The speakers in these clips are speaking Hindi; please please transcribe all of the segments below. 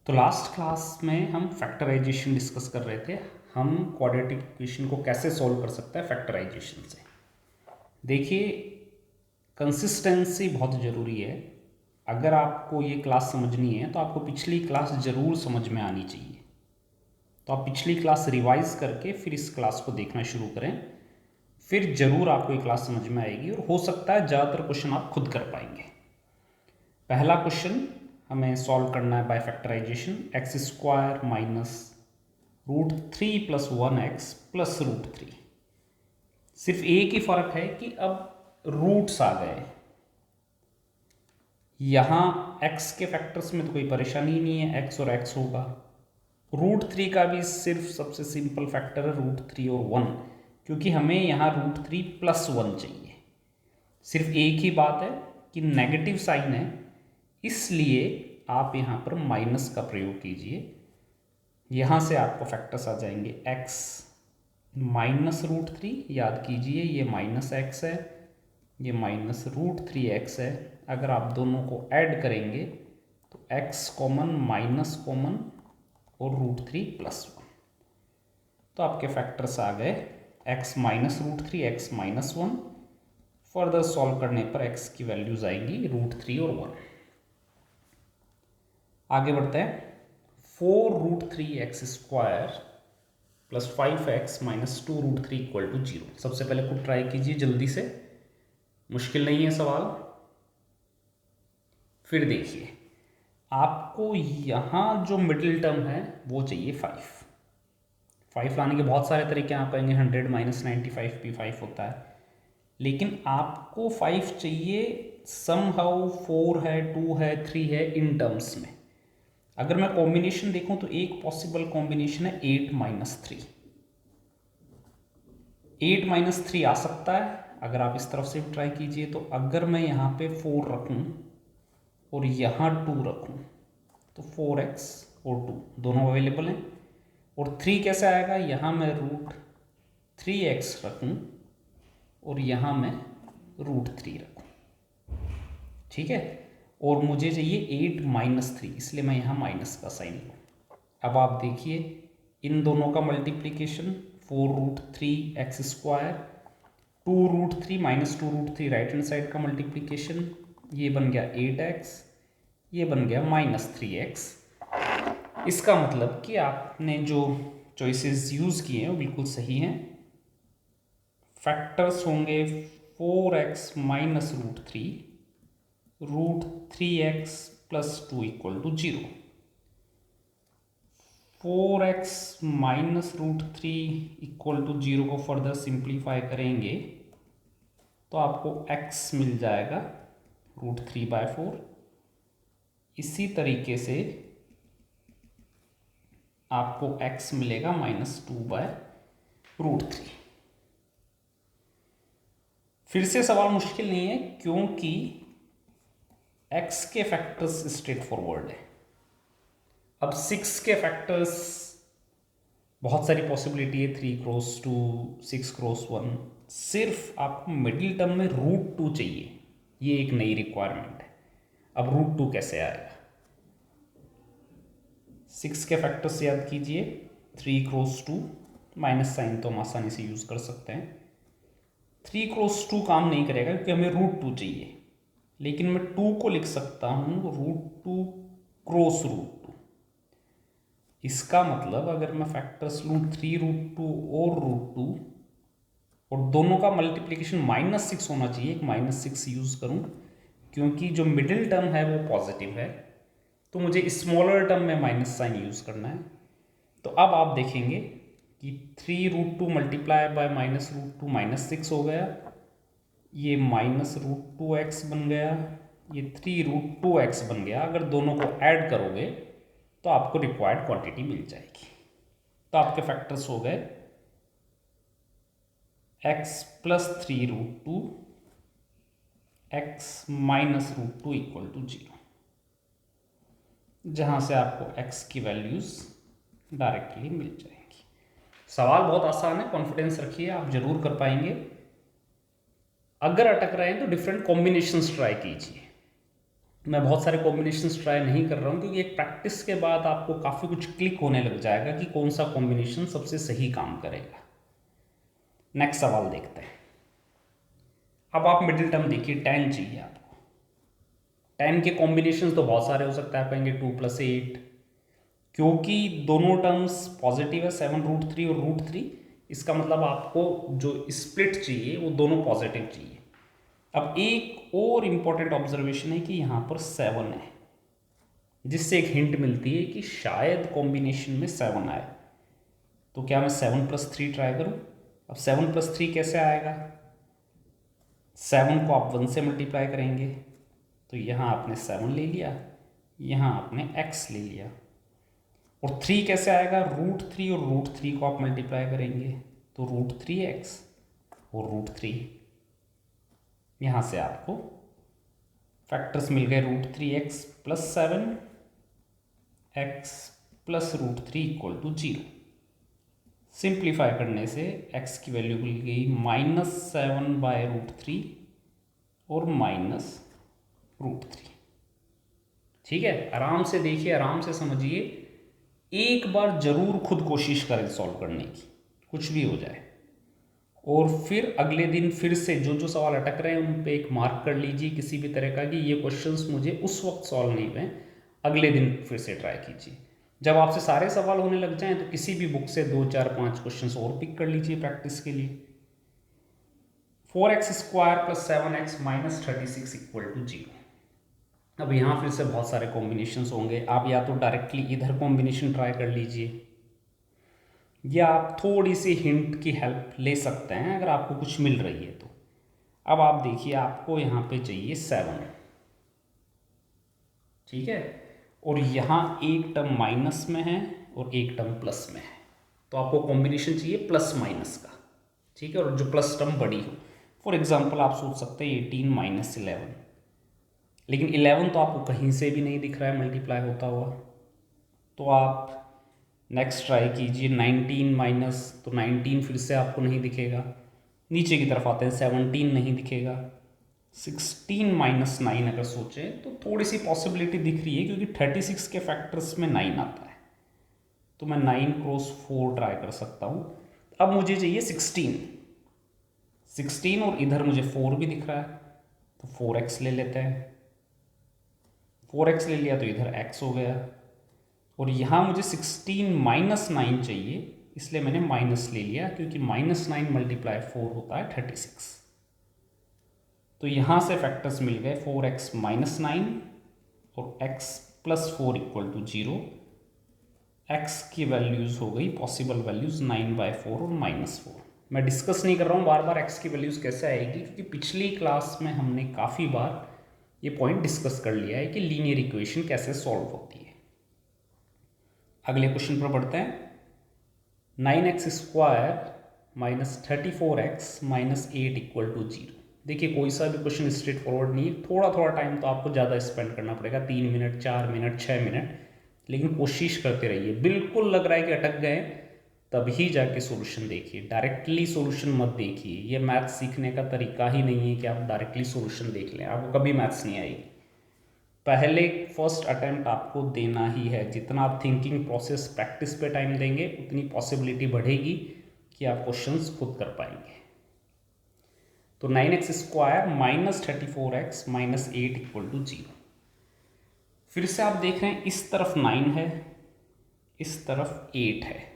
तो लास्ट क्लास में हम फैक्टराइजेशन डिस्कस कर रहे थे। हम क्वाड्रेटिक इक्वेशन को कैसे सॉल्व कर सकते हैं फैक्टराइजेशन से। देखिए, कंसिस्टेंसी बहुत ज़रूरी है। अगर आपको ये क्लास समझनी है तो आपको पिछली क्लास ज़रूर समझ में आनी चाहिए। तो आप पिछली क्लास रिवाइज करके फिर इस क्लास को देखना शुरू करें, फिर ज़रूर आपको ये क्लास समझ में आएगी और हो सकता है ज़्यादातर क्वेश्चन आप खुद कर पाएंगे। पहला क्वेश्चन हमें सॉल्व करना है by factorization. X square minus root 3 plus 1x plus root 3। सिर्फ एक ही फर्क है कि अब रूट्स आ गए। यहाँ x के फैक्टर्स में तो कोई परेशानी ही नहीं है, x और x होगा। रूट 3 का भी सिर्फ सबसे सिंपल फैक्टर है रूट 3 और 1, क्योंकि हमें यहाँ रूट 3 प्लस 1 चाहिए। सिर्फ एक ही बात है कि नेगेटिव साइन है, इसलिए आप यहाँ पर माइनस का प्रयोग कीजिए। यहाँ से आपको फैक्टर्स आ जाएंगे x माइनस रूट 3, याद कीजिए ये माइनस x है, ये माइनस रूट 3x है। अगर आप दोनों को ऐड करेंगे तो x कॉमन माइनस कॉमन और रूट 3 प्लस 1, तो आपके फैक्टर्स आ गए x minus root 3, x minus 1। Further solve करने पर x की वैल्यूज आएंगी रूट 3 और 1। आगे बढ़ते हैं। 4 root 3x square plus 5x minus 2 root 3 equal to 0। सबसे पहले खुद ट्राई कीजिए जल्दी से, मुश्किल नहीं है सवाल। फिर देखिए, आपको यहाँ जो मिडिल टर्म है वो चाहिए 5 लाने के बहुत सारे तरीके आप कहेंगे 100 माइनस 95 भी 5 होता है, लेकिन आपको 5 चाहिए समहाउ 4 है, 2 है, 3 है इन टर्म्स में। अगर मैं कॉम्बिनेशन देखूं तो एक पॉसिबल कॉम्बिनेशन है 8 माइनस 3। 8 माइनस 3 आ सकता है अगर आप इस तरफ से ट्राई कीजिए। तो अगर मैं यहाँ पे 4 रखूं और यहाँ 2 रखूं तो 4x और 2 दोनों अवेलेबल हैं। और 3 कैसे आएगा, यहाँ मैं रूट 3x रखूं और यहाँ मैं रूट 3 रखूं, ठीक है। और मुझे चाहिए 8 माइनस 3, इसलिए मैं यहाँ माइनस का साइन लूँ। अब आप देखिए इन दोनों का multiplication 4 root 3x square, 2 root 3 minus 2 root 3 right hand side का मल्टीप्लीकेशन, ये बन गया 8x, ये बन गया माइनस 3x। इसका मतलब कि आपने जो चॉइसेस यूज़ किए हैं वो बिल्कुल सही हैं। फैक्टर्स होंगे 4x minus root 3, root 3x plus 2 equal to 0। 4x minus root 3 equal to 0 को फर्दर सिंप्लीफाई करेंगे तो आपको x मिल जाएगा रूट 3/4। इसी तरीके से आपको x मिलेगा -2/√3। फिर से सवाल मुश्किल नहीं है क्योंकि x के फैक्टर्स स्ट्रेट फॉरवर्ड है। अब 6 के फैक्टर्स बहुत सारी पॉसिबिलिटी है, 3 क्रॉस 2, 6 क्रॉस 1। सिर्फ आपको मिडिल टर्म में रूट 2 चाहिए, ये एक नई रिक्वायरमेंट है। अब रूट 2 कैसे आएगा, 6 के फैक्टर्स याद कीजिए, 3 क्रॉस 2, माइनस साइन तो हम आसानी से यूज़ कर सकते हैं। 3 क्रॉस 2 काम नहीं करेगा क्योंकि हमें रूट 2 चाहिए, लेकिन मैं 2 को लिख सकता हूँ रूट 2 क्रॉस रूट 2। इसका मतलब अगर मैं फैक्टर्स लूँ 3 रूट 2 और रूट 2 और दोनों का मल्टीप्लिकेशन -6 होना चाहिए, एक -6 यूज़ करूँ क्योंकि जो मिडिल टर्म है वो पॉजिटिव है, तो मुझे स्मॉलर टर्म में माइनस साइन यूज़ करना है। तो अब आप देखेंगे कि 3 root 2 multiply by minus root 2 -6 हो गया, ये माइनस रूट 2x बन गया, ये 3 रूट 2x बन गया। अगर दोनों को ऐड करोगे तो आपको रिक्वायर्ड क्वांटिटी मिल जाएगी। तो आपके फैक्टर्स हो गए x plus 3 root 2, x minus root 2 equal to 0, जहाँ से आपको x की वैल्यूज़ डायरेक्टली मिल जाएंगी। सवाल बहुत आसान है, कॉन्फिडेंस रखिए, आप जरूर कर पाएंगे। अगर अटक रहे हैं तो डिफरेंट कॉम्बिनेशंस ट्राई कीजिए। मैं बहुत सारे कॉम्बिनेशंस ट्राई नहीं कर रहा हूँ, क्योंकि एक प्रैक्टिस के बाद आपको काफ़ी कुछ क्लिक होने लग जाएगा कि कौन सा कॉम्बिनेशन सबसे सही काम करेगा। नेक्स्ट सवाल देखते हैं। अब आप मिडिल टर्म देखिए, 10 चाहिए आपको। 10 के कॉम्बिनेशन तो बहुत सारे हो सकते हैं। आप कहेंगे 2 + 8, क्योंकि दोनों टर्म्स पॉजिटिव है, 7√3 और √3, इसका मतलब आपको जो स्प्लिट चाहिए वो दोनों पॉजिटिव चाहिए। अब एक और इम्पॉर्टेंट ऑब्जर्वेशन है कि यहाँ पर 7 है, जिससे एक हिंट मिलती है कि शायद कॉम्बिनेशन में 7 आए। तो क्या मैं 7 + 3 ट्राई करूँ? अब 7 + 3 कैसे आएगा? 7 को आप 1 से मल्टीप्लाई करेंगे, तो यहाँ आपने 7 ले लिया, यहाँ आपने x ले लिया। और 3 कैसे आएगा? √3 और √3 को आप मल्टीप्लाई करेंगे, तो √3x और √3। यहाँ से आपको फैक्टर्स मिल गए, √3x + 7, x + √3 = 0। सिंप्लीफाई करने से x की वैल्यू मिल गई -7/√3 और -√3। ठीक है, आराम से देखिए, आराम से समझिए, एक बार जरूर खुद कोशिश करें सॉल्व करने की, कुछ भी हो जाए। और फिर अगले दिन फिर से जो जो सवाल अटक रहे हैं उन पे एक मार्क कर लीजिए किसी भी तरह का, कि ये क्वेश्चंस मुझे उस वक्त सॉल्व नहीं हुए, अगले दिन फिर से ट्राई कीजिए। जब आपसे सारे सवाल होने लग जाएं तो किसी भी बुक से 2, 4, 5 क्वेश्चंस और पिक कर लीजिए प्रैक्टिस के लिए। 4x² + 7x - 36 = 0। अब यहाँ फिर से बहुत सारे कॉम्बिनेशंस होंगे। आप या तो डायरेक्टली इधर कॉम्बिनेशन ट्राई कर लीजिए, या आप थोड़ी सी हिंट की हेल्प ले सकते हैं अगर आपको कुछ मिल रही है तो। अब आप देखिए, आपको यहाँ पे चाहिए 7, ठीक है, और यहाँ एक टर्म माइनस में है और एक टर्म प्लस में है, तो आपको कॉम्बिनेशन चाहिए प्लस माइनस का, ठीक है, और जो प्लस टर्म बड़ी हो। फॉर एग्जांपल आप सोच सकते हैं 18 - 11, लेकिन 11 तो आपको कहीं से भी नहीं दिख रहा है मल्टीप्लाई होता हुआ, तो आप नेक्स्ट ट्राई कीजिए 19 माइनस, तो 19 फिर से आपको नहीं दिखेगा। नीचे की तरफ आते हैं, 17 नहीं दिखेगा। 16 - 9 अगर सोचें तो थोड़ी सी पॉसिबिलिटी दिख रही है, क्योंकि 36 के फैक्टर्स में 9 आता है, तो मैं 9 × 4 ट्राई कर सकता हूँ। अब मुझे चाहिए 16 और इधर मुझे 4 भी दिख रहा है, तो 4x ले लेते हैं। 4x ले लिया तो इधर x हो गया, और यहाँ मुझे 16 - 9 चाहिए, इसलिए मैंने माइनस ले लिया, क्योंकि -9 × 4 होता है 36। तो यहाँ से फैक्टर्स मिल गए 4x - 9 और x + 4 = 0। x की वैल्यूज़ हो गई पॉसिबल वैल्यूज़ 9/4 और -4। मैं डिस्कस नहीं कर रहा हूँ बार बार x की वैल्यूज़ कैसे आएगी, क्योंकि पिछली क्लास में हमने काफ़ी बार ये पॉइंट डिस्कस कर लिया है कि लीनियर इक्वेशन कैसे सॉल्व होती है। अगले क्वेश्चन पर बढ़ते हैं। 9x² - 34x - 8 = 0। देखिए, कोई सा भी क्वेश्चन स्ट्रेट फॉरवर्ड नहीं है, थोड़ा थोड़ा टाइम तो आपको ज़्यादा स्पेंड करना पड़ेगा, 3 मिनट, 4 मिनट, 6 मिनट, लेकिन कोशिश करते रहिए। बिल्कुल लग रहा है कि अटक गए, तभी जाके सॉल्यूशन देखिए, डायरेक्टली सॉल्यूशन मत देखिए। ये मैथ सीखने का तरीका ही नहीं है कि आप डायरेक्टली सॉल्यूशन देख लें, आपको कभी मैथ्स नहीं आएगी। पहले फर्स्ट अटेम्प्ट आपको देना ही है। जितना आप थिंकिंग प्रोसेस प्रैक्टिस पे टाइम देंगे, उतनी पॉसिबिलिटी बढ़ेगी कि आप क्वेश्चंस खुद कर पाएंगे। तो 9x² - 34x - 8 = 0। फिर से आप देख रहे हैं, इस तरफ 9 है, इस तरफ 8 है।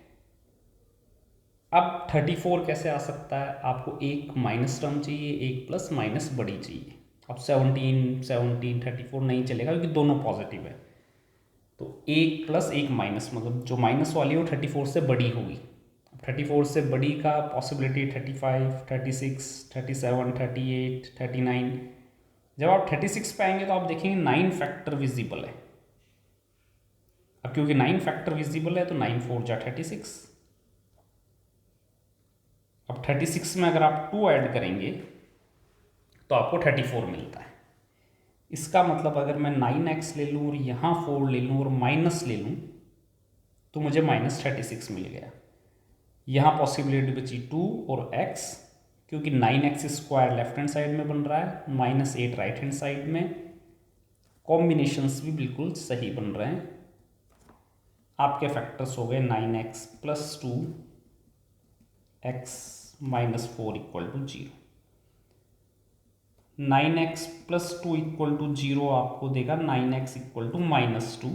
अब 34 कैसे आ सकता है? आपको एक माइनस टर्म चाहिए, एक प्लस माइनस बड़ी चाहिए। अब 17 34 नहीं चलेगा, क्योंकि दोनों पॉजिटिव है, तो एक प्लस एक माइनस, मतलब जो माइनस वाली हो 34 से बड़ी होगी। 34 से बड़ी का पॉसिबिलिटी 35, 36, 37, 38, 39। जब आप 36 पे आएंगे तो आप देखेंगे 9 फैक्टर विजिबल है। अब क्योंकि 9 फैक्टर विजिबल है तो 9 × 4 = 36। अब 36 में अगर आप 2 ऐड करेंगे तो आपको 34 मिलता है। इसका मतलब अगर मैं 9x ले लूँ और यहाँ 4 ले लूँ और माइनस ले लूँ, तो मुझे -36 मिल गया। यहाँ पॉसिबिलिटी बची 2 और x, क्योंकि 9x² लेफ्ट हैंड साइड में बन रहा है, -8 राइट हैंड साइड में, कॉम्बिनेशंस भी बिल्कुल सही बन रहे हैं। आपके फैक्टर्स हो गए 9x + 2x - 4 = 0। 9x + 2 = 0 आपको देगा 9x = -2,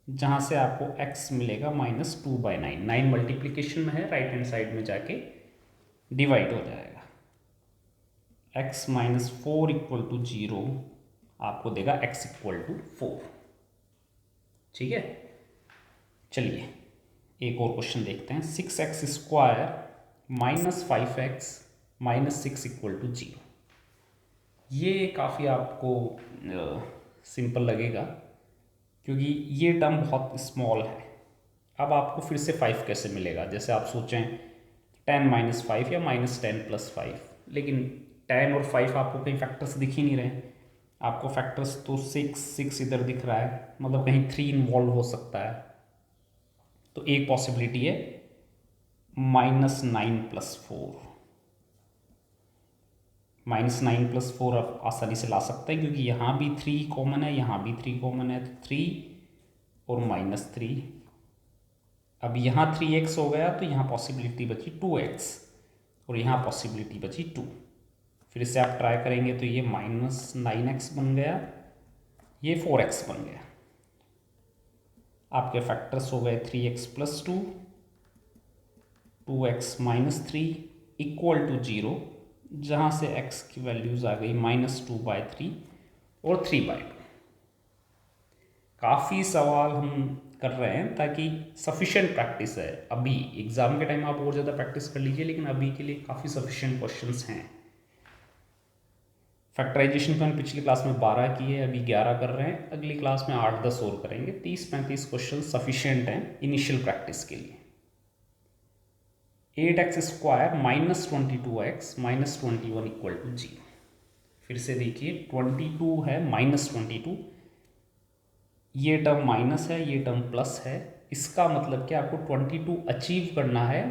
जहाँ से आपको x मिलेगा -2/9। 9 मल्टीप्लिकेशन में है, राइट हैंड साइड में जाके डिवाइड हो जाएगा। x - 4 = 0 आपको देगा x = 4। ठीक है, चलिए एक और क्वेश्चन देखते हैं। 6x² - 5x - 6 = 0। ये काफ़ी आपको सिंपल लगेगा क्योंकि ये टर्म बहुत स्मॉल है। अब आपको फिर से 5 कैसे मिलेगा? जैसे आप सोचें 10 - 5 या -10 + 5, लेकिन 10 और 5 आपको कहीं फैक्टर्स दिख ही नहीं रहे। आपको फैक्टर्स तो 6 इधर दिख रहा है, मतलब कहीं 3 इन्वॉल्व हो सकता है। तो एक पॉसिबिलिटी है -9 + 4। -9 + 4 आप आसानी से ला सकते हैं क्योंकि यहाँ भी 3 कॉमन है, यहाँ भी 3 कॉमन है, तो 3 और -3। अब यहाँ 3x हो गया तो यहाँ पॉसिबिलिटी बची 2x और यहाँ पॉसिबिलिटी बची 2। फिर से आप ट्राई करेंगे तो ये -9x बन गया, ये 4x बन गया। आपके फैक्टर्स हो गए 3x + 2, 2x - 3 = 0, जहाँ से x की वैल्यूज़ आ गई -2/3 और 3/2। काफ़ी सवाल हम कर रहे हैं ताकि सफिशिएंट प्रैक्टिस है। अभी एग्ज़ाम के टाइम आप और ज़्यादा प्रैक्टिस कर लीजिए, लेकिन अभी के लिए काफ़ी सफिशिएंट क्वेश्चंस हैं। फैक्टराइजेशन को हम पिछली क्लास में 12 किए, अभी 11 कर रहे हैं। अगली क्लास में 8-10 और करेंगे। 30-35 क्वेश्चन सफिशिएंट हैं इनिशियल प्रैक्टिस के लिए। 8x² - 22x - 21 = 0। फिर से देखिए 22 है -22, ये टर्म माइनस है, ये टर्म प्लस है। इसका मतलब कि आपको 22 अचीव करना है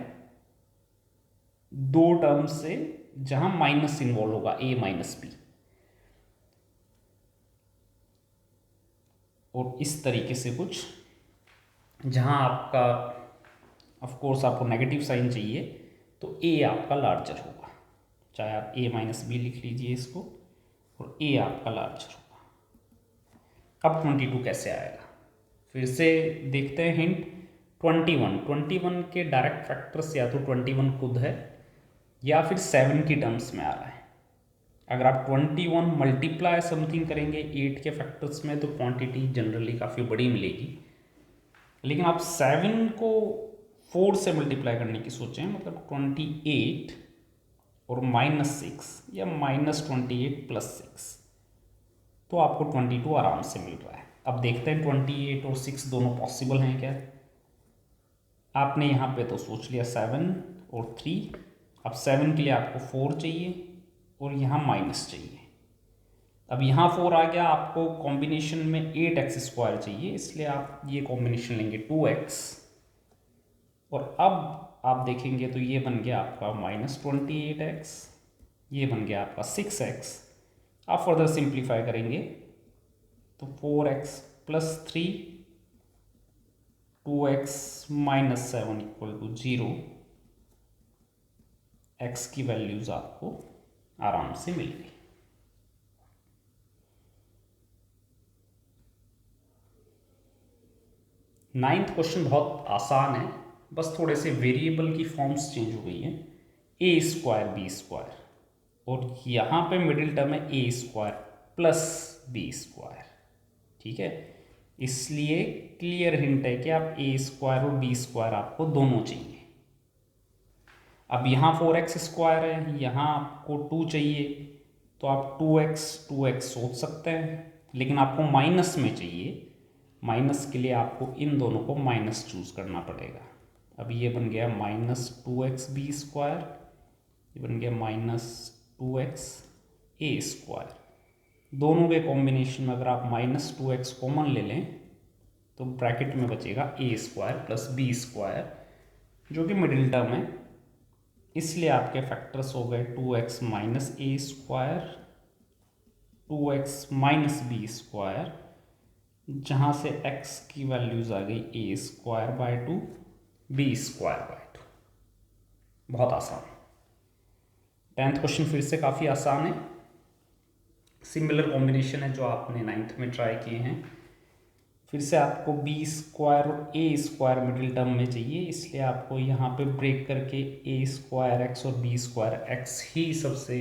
दो टर्म से जहां माइनस इन्वॉल्व होगा, a - b। और इस तरीके से कुछ, जहां आपका ऑफ कोर्स आपको नेगेटिव साइन चाहिए तो a आपका लार्जर होगा, चाहे आप a - b लिख लीजिए इसको, और a आपका लार्जर होगा। अब 22 कैसे आएगा? फिर से देखते हैं हिंट। 21 के डायरेक्ट फैक्टर्स या तो 21 खुद है या फिर 7 की टर्म्स में आ रहा है। अगर आप 21 मल्टीप्लाई समथिंग करेंगे 8 के फैक्टर्स में तो क्वांटिटी जनरली काफ़ी बड़ी मिलेगी। लेकिन आप 7 को 4 से मल्टीप्लाई करने की सोचें, मतलब 28 और -6 या -28 + 6, तो आपको 22 आराम से मिल रहा है। अब देखते हैं 28 और 6 दोनों पॉसिबल हैं क्या। आपने यहाँ पे तो सोच लिया 7 और 3। अब 7 के लिए आपको 4 चाहिए और यहाँ माइनस चाहिए। अब यहाँ 4 आ गया, आपको कॉम्बिनेशन में 8x² चाहिए, इसलिए आप ये कॉम्बिनेशन लेंगे 2x। और अब आप देखेंगे तो ये बन गया आपका -28x, ये बन गया आपका 6x। आप फर्दर सिंप्लीफाई करेंगे तो 4x + 3, 2x - 7 = 0। x की वैल्यूज़ आपको आराम से मिल गई। नाइन्थ क्वेश्चन बहुत आसान है, बस थोड़े से वेरिएबल की फॉर्म्स चेंज हो गई हैं। a² b², और यहाँ पे मिडिल टर्म है a² + b²। ठीक है, इसलिए क्लियर हिंट है कि आप a² और b² आपको दोनों चाहिए। अब यहाँ 4x² है, यहाँ आपको 2 चाहिए, तो आप 2x सोच सकते हैं, लेकिन आपको माइनस में चाहिए। माइनस के लिए आपको इन दोनों को माइनस चूज करना पड़ेगा। अब ये बन गया -2x b², ये बन गया -2x a²। दोनों के कॉम्बिनेशन में अगर आप -2x कॉमन ले लें तो ब्रैकेट में बचेगा a² + b², जो कि मिडिल टर्म है। इसलिए आपके फैक्टर्स हो गए 2x - a² 2x minus B square, जहाँ से x की वैल्यूज आ गई a square by 2 b square by 2। बहुत आसान। 10th क्वेश्चन फिर से काफ़ी आसान है, सिमिलर कॉम्बिनेशन है जो आपने 9th में ट्राई किए हैं। फिर से आपको बी स्क्वायर और ए स्क्वायर मिडिल टर्म में चाहिए, इसलिए आपको यहाँ पे ब्रेक करके ए स्क्वायर एक्स और बी स्क्वायर एक्स ही सबसे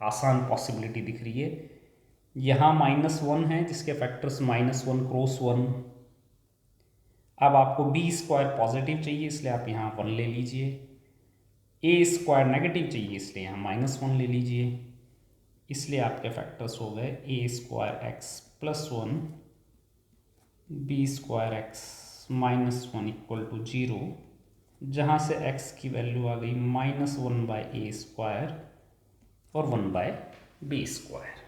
आसान पॉसिबिलिटी दिख रही है। यहाँ -1 है जिसके फैक्टर्स -1 क्रॉस 1। अब आपको बी स्क्वायर पॉजिटिव चाहिए इसलिए आप यहाँ 1 ले लीजिए, ए स्क्वायर नेगेटिव चाहिए इसलिए यहाँ -1 ले लीजिए, इसलिए आपके फैक्टर्स हो गए A square X plus 1 B square X -1 equal to 0, जहाँ से x की वैल्यू आ गई -1 बाय ए स्क्वायर और 1 बाय बी स्क्वायर।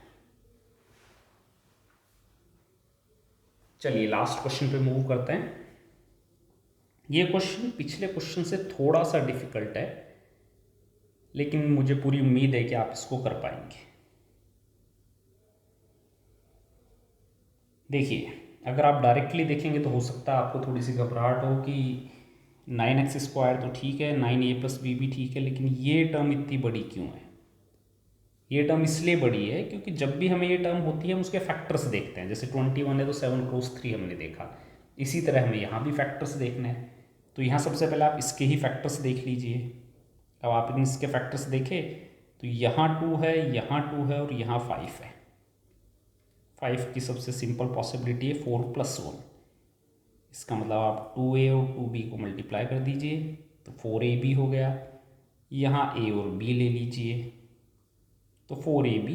चलिए लास्ट क्वेश्चन पे मूव करते हैं। ये क्वेश्चन पिछले क्वेश्चन से थोड़ा सा डिफिकल्ट है, लेकिन मुझे पूरी उम्मीद है कि आप इसको कर पाएंगे। देखिए, अगर आप डायरेक्टली देखेंगे तो हो सकता है आपको थोड़ी सी घबराहट हो कि 9x स्क्वायर तो ठीक है, 9a प्लस बी भी ठीक है, लेकिन ये टर्म इतनी बड़ी क्यों है। ये टर्म इसलिए बड़ी है क्योंकि जब भी हमें ये टर्म होती है हम उसके फैक्टर्स देखते हैं। जैसे 21 है तो 7 क्रॉस 3 हमने देखा, इसी तरह हमें यहाँ भी फैक्टर्स देखने हैं। तो यहाँ सबसे पहले आप इसके ही फैक्टर्स देख लीजिए। अब आप इसके फैक्टर्स देखें तो यहाँ 2 है, यहाँ 2 है और यहाँ 5 है। 5 की सबसे सिंपल पॉसिबिलिटी है 4 + 1। इसका मतलब आप 2a और 2b को मल्टीप्लाई कर दीजिए तो 4ab हो गया। यहाँ a और b ले लीजिए तो 4ab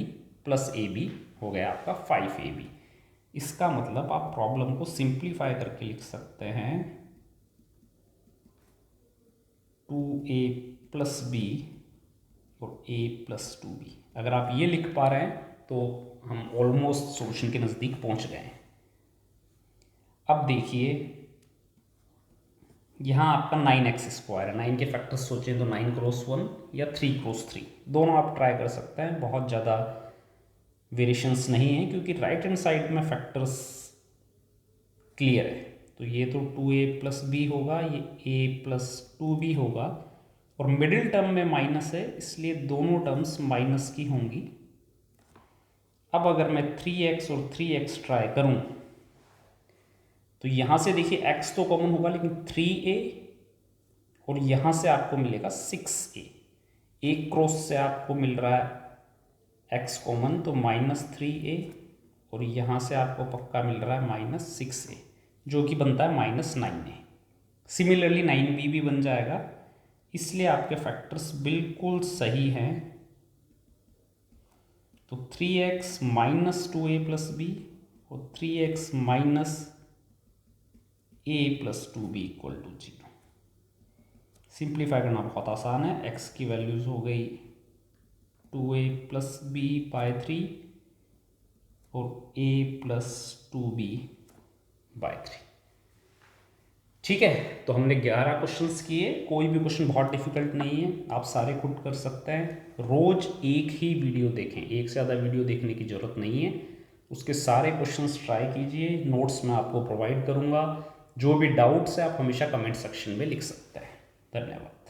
+ ab हो गया आपका 5ab। इसका मतलब आप प्रॉब्लम को सिंप्लीफाई करके लिख सकते हैं 2a + b और a + 2b। अगर आप ये लिख पा रहे हैं तो हम ऑलमोस्ट सॉल्यूशन के नज़दीक पहुंच गए हैं। अब देखिए यहाँ आपका 9x स्क्वायर है, 9 के फैक्टर्स सोचें तो 9 क्रॉस 1 या 3 क्रॉस 3, दोनों आप ट्राई कर सकते हैं। बहुत ज़्यादा वेरिएशंस नहीं है क्योंकि राइट हैंड साइड में फैक्टर्स क्लियर है। तो ये तो 2a + b होगा, ये a + 2b होगा और मिडिल टर्म में माइनस है इसलिए दोनों टर्म्स माइनस की होंगी। अब अगर मैं 3x और 3x ट्राई करूं तो यहाँ से देखिए x तो कॉमन होगा लेकिन 3a और यहाँ से आपको मिलेगा 6a। एक क्रॉस से आपको मिल रहा है x कॉमन तो -3a और यहाँ से आपको पक्का मिल रहा है -6a जो कि बनता है -9a। सिमिलरली 9b भी बन जाएगा, इसलिए आपके फैक्टर्स बिल्कुल सही हैं। तो 3x - 2a + b और 3x - a + 2b = 0। सिंप्लीफाई करना बहुत आसान है। x की वैल्यूज़ हो गई 2a + b बाय 3 और a + 2b बाय 3। ठीक है, तो हमने 11 क्वेश्चंस किए। कोई भी क्वेश्चन बहुत डिफिकल्ट नहीं है, आप सारे खुद कर सकते हैं। रोज़ एक ही वीडियो देखें, एक से ज़्यादा वीडियो देखने की ज़रूरत नहीं है। उसके सारे क्वेश्चंस ट्राई कीजिए, नोट्स मैं आपको प्रोवाइड करूँगा। जो भी डाउट्स है आप हमेशा कमेंट सेक्शन में लिख सकते हैं। धन्यवाद।